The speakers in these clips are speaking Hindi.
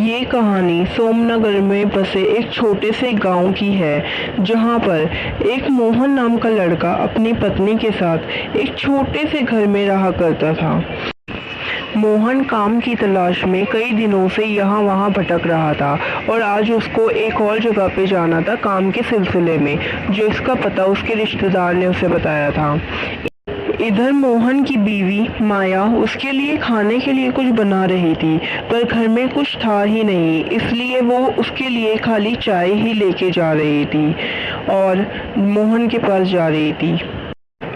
ये कहानी सोमनगर में बसे एक छोटे से गांव की है, जहां पर एक मोहन नाम का लड़का अपनी पत्नी के साथ एक छोटे से घर में रहा करता था। मोहन काम की तलाश में कई दिनों से यहाँ वहाँ भटक रहा था और आज उसको एक और जगह पे जाना था काम के सिलसिले में, जो इसका पता उसके रिश्तेदार ने उसे बताया था। इधर मोहन की बीवी माया उसके लिए खाने के लिए कुछ बना रही थी, पर घर में कुछ था ही नहीं, इसलिए वो उसके लिए खाली चाय ही लेके जा रही थी और मोहन के पास जा रही थी।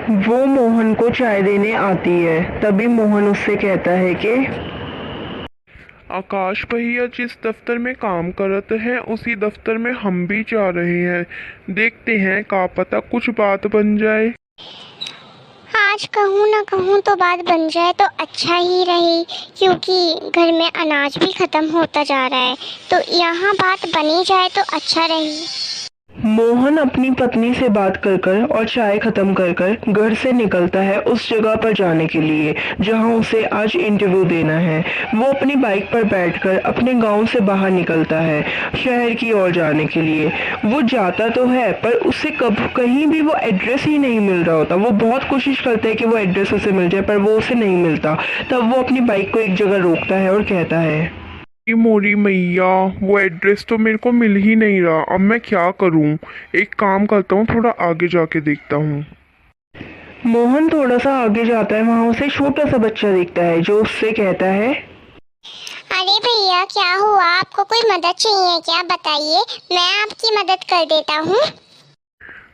वो मोहन को चाय देने आती है, तभी मोहन उससे कहता है कि आकाश भैया जिस दफ्तर में काम करते हैं उसी दफ्तर में हम भी जा रहे हैं। देखते हैं का पता कुछ बात बन जाए। आज कहूँ ना कहूँ तो बात बन जाए तो अच्छा ही रहे, क्योंकि घर में अनाज भी ख़त्म होता जा रहा है, तो यहाँ बात बनी जाए तो अच्छा रहे। मोहन अपनी पत्नी से बात कर कर और चाय खत्म कर कर घर से निकलता है उस जगह पर जाने के लिए जहां उसे आज इंटरव्यू देना है। वो अपनी बाइक पर बैठकर अपने गांव से बाहर निकलता है शहर की ओर जाने के लिए। वो जाता तो है, पर उसे कहीं भी वो एड्रेस ही नहीं मिल रहा होता। वो बहुत कोशिश करता है कि वो एड्रेस उसे मिल जाए, पर वो उसे नहीं मिलता। तब वो अपनी बाइक को एक जगह रोकता है और कहता है, मोरी मैया, वो एड्रेस तो मेरे को मिल ही नहीं रहा। अब मैं क्या करूं? एक काम करता हूं, थोड़ा आगे जाके देखता हूं। मोहन थोड़ा सा आगे जाता है, वहां उसे छोटा सा बच्चा दिखता है जो उससे कहता है, अरे भैया क्या हुआ, आपको कोई मदद चाहिए क्या? बताइए, मैं आपकी मदद कर देता हूँ।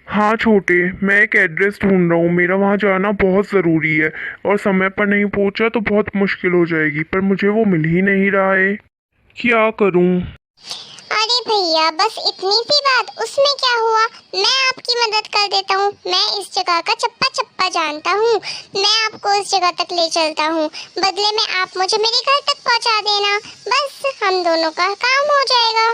हाँ छोटे, मैं एक एड्रेस ढूंढ रहा हूँ। मेरा वहाँ जाना बहुत ज़रूरी है और समय पर नहीं पहुँचा तो बहुत मुश्किल हो जाएगी, पर मुझे वो मिल ही नहीं रहा है। क्या करूँ? अरे भैया बस इतनी सी बात, उसमें क्या हुआ, मैं आपकी मदद कर देता हूँ। मैं इस जगह का चप्पा चप्पा जानता हूँ, मैं आपको इस जगह तक ले चलता हूँ। बदले में आप मुझे मेरे घर तक पहुँचा देना, बस हम दोनों का काम हो जाएगा।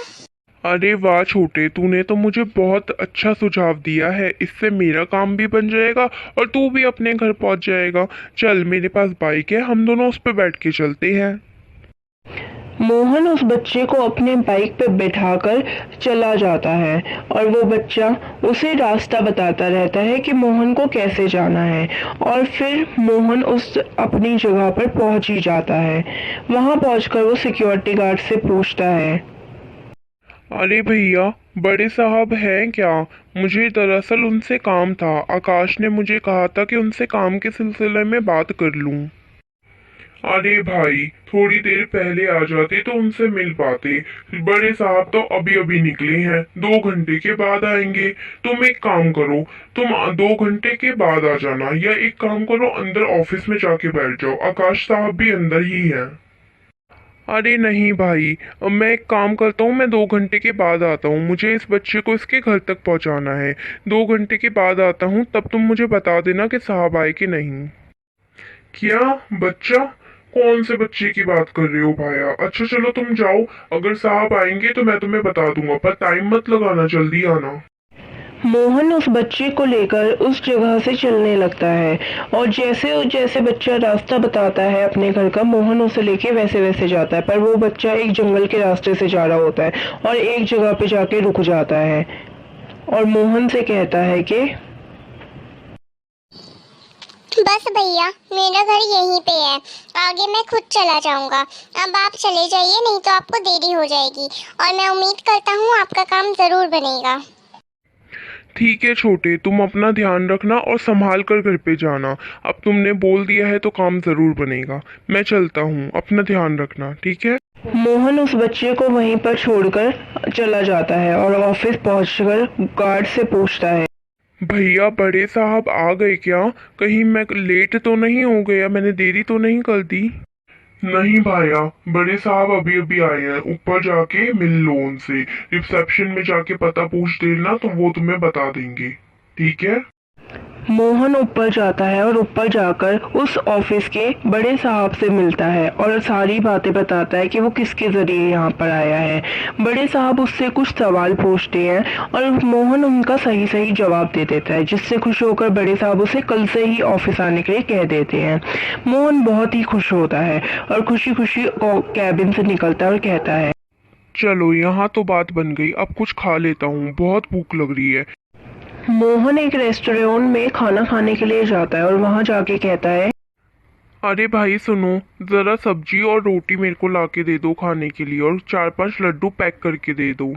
अरे वाह छोटे, तूने तो मुझे बहुत अच्छा सुझाव दिया है। इससे मेरा काम भी बन जाएगा और तू भी अपने घर पहुँच जाएगा। चल, मेरे पास बाइक है, हम दोनों उस पर बैठ के चलते हैं। मोहन उस बच्चे को अपने बाइक पे बैठाकर चला जाता है और वो बच्चा उसे रास्ता बताता रहता है कि मोहन को कैसे जाना है, और फिर मोहन उस अपनी जगह पर पहुंच ही जाता है। वहां पहुंचकर वो सिक्योरिटी गार्ड से पूछता है, अरे भैया, बड़े साहब हैं क्या? मुझे दरअसल उनसे काम था। आकाश ने मुझे कहा था कि उनसे काम के सिलसिले में बात कर लूं। अरे भाई, थोड़ी देर पहले आ जाते तो उनसे मिल पाते। बड़े साहब तो अभी अभी निकले हैं, 2 घंटे के बाद आएंगे। तुम एक काम करो, तुम 2 घंटे के बाद आ जाना, या एक काम करो, अंदर ऑफिस में जाके बैठ जाओ। आकाश साहब भी अंदर ही हैं। अरे नहीं भाई, मैं एक काम करता हूँ, मैं 2 घंटे के बाद आता हूँ। मुझे इस बच्चे को इसके घर तक पहुँचाना है। 2 घंटे के बाद आता हूँ, तब तुम मुझे बता देना कि साहब आए कि नहीं। क्या बच्चा? कौन से बच्चे की बात कर रहे हो भाया? अच्छा चलो तुम जाओ, अगर साहब आएंगे तो मैं तुम्हें बता दूंगा, पर टाइम मत लगाना, जल्दी आना। मोहन उस बच्चे को लेकर उस जगह से चलने लगता है और जैसे जैसे बच्चा रास्ता बताता है अपने घर का, मोहन उसे लेके वैसे वैसे जाता है। पर वो बच्चा एक जंगल के रास्ते से जा रहा होता है और एक जगह पे जाके रुक जाता है और मोहन से कहता है कि बस भैया, मेरा घर यहीं पे है, आगे मैं खुद चला जाऊंगा। अब आप चले जाइए, नहीं तो आपको देरी हो जाएगी, और मैं उम्मीद करता हूँ आपका काम जरूर बनेगा। ठीक है छोटे, तुम अपना ध्यान रखना और संभाल कर घर पे जाना। अब तुमने बोल दिया है तो काम जरूर बनेगा। मैं चलता हूँ, अपना ध्यान रखना, ठीक है? मोहन उस बच्चे को वहीं पर छोड़कर चला जाता है और ऑफिस पहुंचकर गार्ड से पूछता है, भैया बड़े साहब आ गए क्या? कहीं मैं लेट तो नहीं हो गया? मैंने देरी तो नहीं कर दी? नहीं भाया, बड़े साहब अभी अभी आए हैं। ऊपर जाके मिल लो उनसे, रिसेप्शन में जाके पता पूछ देना तो वो तुम्हें बता देंगे, ठीक है? मोहन ऊपर जाता है और ऊपर जाकर उस ऑफिस के बड़े साहब से मिलता है और सारी बातें बताता है कि वो किसके जरिए यहाँ पर आया है। बड़े साहब उससे कुछ सवाल पूछते हैं और मोहन उनका सही सही जवाब दे देता है, जिससे खुश होकर बड़े साहब उसे कल से ही ऑफिस आने के लिए कह देते हैं। मोहन बहुत ही खुश होता है और खुशी खुशी कैबिन से निकलता है और कहता है, चलो यहाँ तो बात बन गई, अब कुछ खा लेता हूँ, बहुत भूख लग रही है। मोहन एक रेस्टोरेंट में खाना खाने के लिए जाता है और वहां जाके कहता है, अरे भाई सुनो, जरा सब्जी और रोटी मेरे को लाके दे दो खाने के लिए, और 4-5 लड्डू पैक करके दे दो।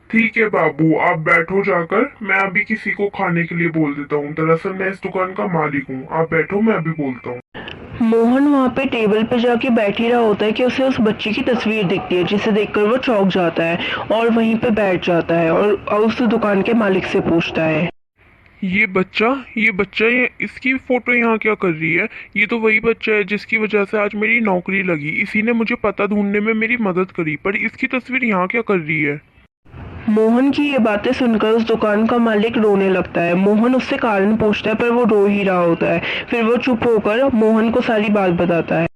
ठीक है बाबू, आप बैठो जाकर, मैं अभी किसी को खाने के लिए बोल देता हूँ। दरअसल मैं इस दुकान का मालिक हूँ, आप बैठो, मैं अभी बोलता हूँ। मोहन वहाँ पे टेबल पे जाके बैठ ही रहा होता है कि उसे उस बच्ची की तस्वीर दिखती है, जिसे देखकर वो चौंक जाता है और वहीं पे बैठ जाता है और उस दुकान के मालिक से पूछता है, ये बच्चा ये इसकी फोटो यहाँ क्या कर रही है? ये तो वही बच्चा है जिसकी वजह से आज मेरी नौकरी लगी। इसी ने मुझे पता ढूंढने में मेरी मदद करी, पर इसकी तस्वीर यहाँ क्या कर रही है? मोहन की ये बातें सुनकर उस दुकान का मालिक रोने लगता है। मोहन उससे कारण पूछता है पर वो रो ही रहा होता है। फिर वो चुप होकर मोहन को सारी बात बताता है।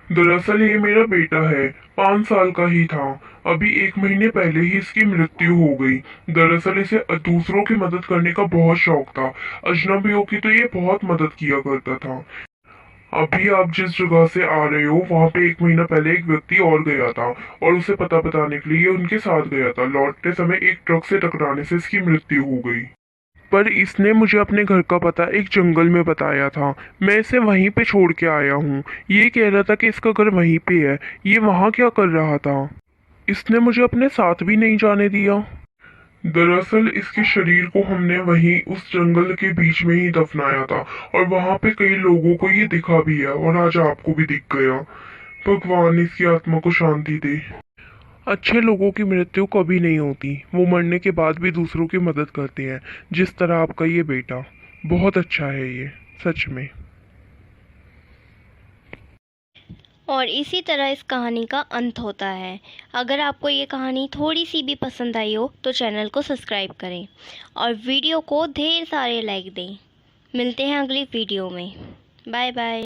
दरअसल ये मेरा बेटा है, 5 साल का ही था। अभी 1 महीने पहले ही इसकी मृत्यु हो गई। दरअसल इसे दूसरों की मदद करने का बहुत शौक था। अजनबियों की तो ये बहुत मदद किया करता था। अभी आप जिस जगह से आ रहे हो वहां पे 1 महीना पहले एक व्यक्ति और गया था और उसे पता बताने के लिए उनके साथ गया था। लौटते समय एक ट्रक से टकराने से इसकी मृत्यु हो गई। पर इसने मुझे अपने घर का पता एक जंगल में बताया था। मैं इसे वहीं पे छोड़ के आया हूँ। ये कह रहा था कि इसका घर वहीं पे है। ये वहाँ क्या कर रहा था? इसने मुझे अपने साथ भी नहीं जाने दिया। दरअसल इसके शरीर को हमने वहीं उस जंगल के बीच में ही दफनाया था और वहां पे कई लोगों को ये दिखा भी है और आज आपको भी दिख गया। भगवान इसकी आत्मा को शांति दे। अच्छे लोगों की मृत्यु कभी नहीं होती, वो मरने के बाद भी दूसरों की मदद करते हैं, जिस तरह आपका ये बेटा। बहुत अच्छा है ये, सच में। और इसी तरह इस कहानी का अंत होता है। अगर आपको ये कहानी थोड़ी सी भी पसंद आई हो तो चैनल को सब्सक्राइब करें और वीडियो को ढेर सारे लाइक दें। मिलते हैं अगली वीडियो में। Bye bye.